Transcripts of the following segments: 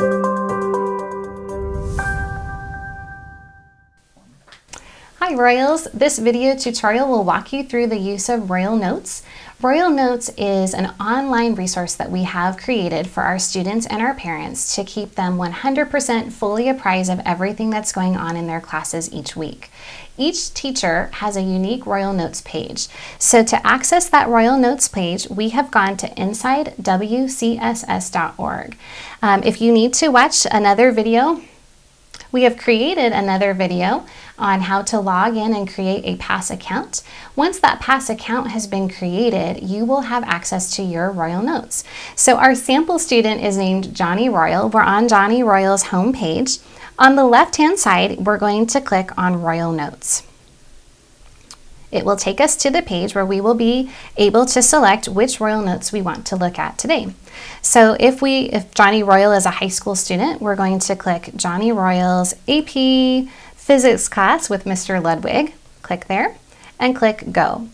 Hi Royals! This video tutorial will walk you through the use of Royal Notes. Royal Notes is an online resource that we have created for our students and our parents to keep them 100% fully apprised of everything that's going on in their classes each week. Each teacher has a unique Royal Notes page. So to access that Royal Notes page, we have gone to insidewcss.org. If you need to watch another video, we have created another video on how to log in and create a PASS account. Once that PASS account has been created, you will have access to your Royal Notes. So our sample student is named Johnny Royal. We're on Johnny Royal's home page. On the left-hand side, we're going to click on Royal Notes. It will take us to the page where we will be able to select which Royal Notes we want to look at today. So if Johnny Royal is a high school student, we're going to click Johnny Royal's AP Physics class with Mr. Ludwig. Click there and click Go.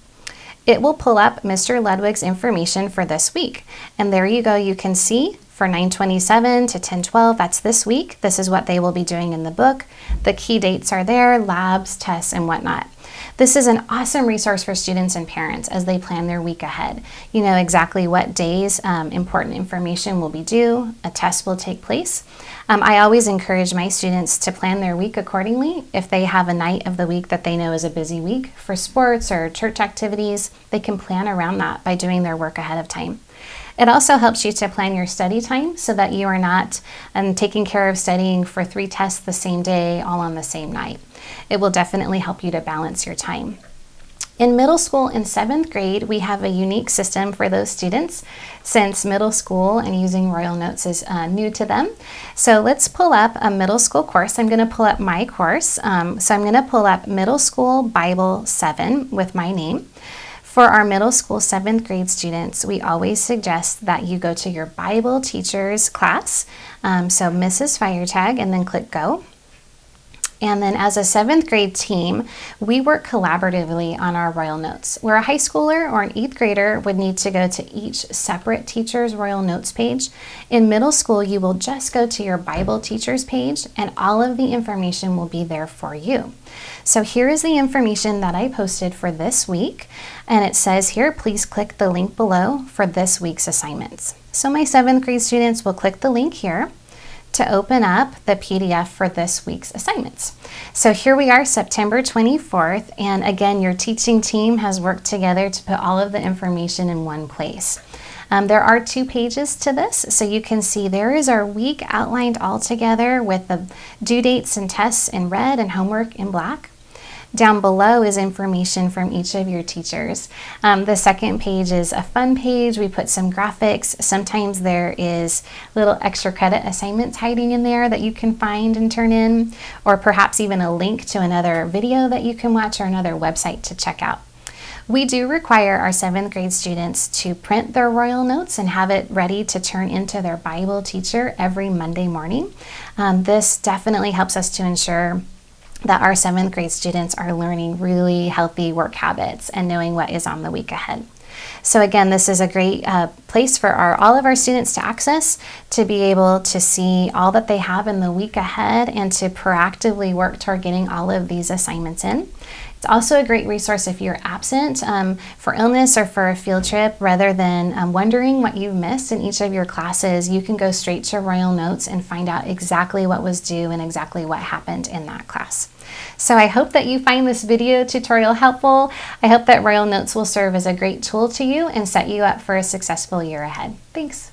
It will pull up Mr. Ludwig's information for this week. And there you go, you can see for 9/27 to 10/12, that's this week. This is what they will be doing in the book. The key dates are there, labs, tests, and whatnot. This is an awesome resource for students and parents as they plan their week ahead. You know exactly what days important information will be due, a test will take place. I always encourage my students to plan their week accordingly. If they have a night of the week that they know is a busy week for sports or church activities, they can plan around that by doing their work ahead of time. It also helps you to plan your study time so that you are not taking care of studying for 3 tests the same day, all on the same night. It will definitely help you to balance your time. In middle school and 7th grade, we have a unique system for those students since middle school and using Royal Notes is new to them. So let's pull up a middle school course. I'm going to pull up my course. So I'm going to pull up Middle School Bible 7 with my name. For our middle school 7th grade students, we always suggest that you go to your Bible teacher's class. So Mrs. Firetag, and then click Go. And then as a 7th grade team, we work collaboratively on our Royal Notes. Where a high schooler or an 8th grader would need to go to each separate teacher's Royal Notes page, in middle school you will just go to your Bible teacher's page and all of the information will be there for you. So here is the information that I posted for this week, and it says here, please click the link below for this week's assignments. So my 7th grade students will click the link here to open up the PDF for this week's assignments. So here we are, September 24th, and again, your teaching team has worked together to put all of the information in one place. There are 2 pages to this, so you can see there is our week outlined all together with the due dates and tests in red and homework in black. Down below is information from each of your teachers. The second page is a fun page. We put some graphics. Sometimes there is little extra credit assignments hiding in there that you can find and turn in, or perhaps even a link to another video that you can watch or another website to check out. We do require our 7th grade students to print their Royal Notes and have it ready to turn into their Bible teacher every Monday morning. This definitely helps us to ensure that our 7th grade students are learning really healthy work habits and knowing what is on the week ahead. So again, this is a great place for all of our students to access, to be able to see all that they have in the week ahead and to proactively work toward getting all of these assignments in. It's also a great resource if you're absent for illness or for a field trip. Rather than wondering what you've missed in each of your classes, you can go straight to Royal Notes and find out exactly what was due and exactly what happened in that class. So I hope that you find this video tutorial helpful. I hope that Royal Notes will serve as a great tool to you and set you up for a successful year ahead. Thanks.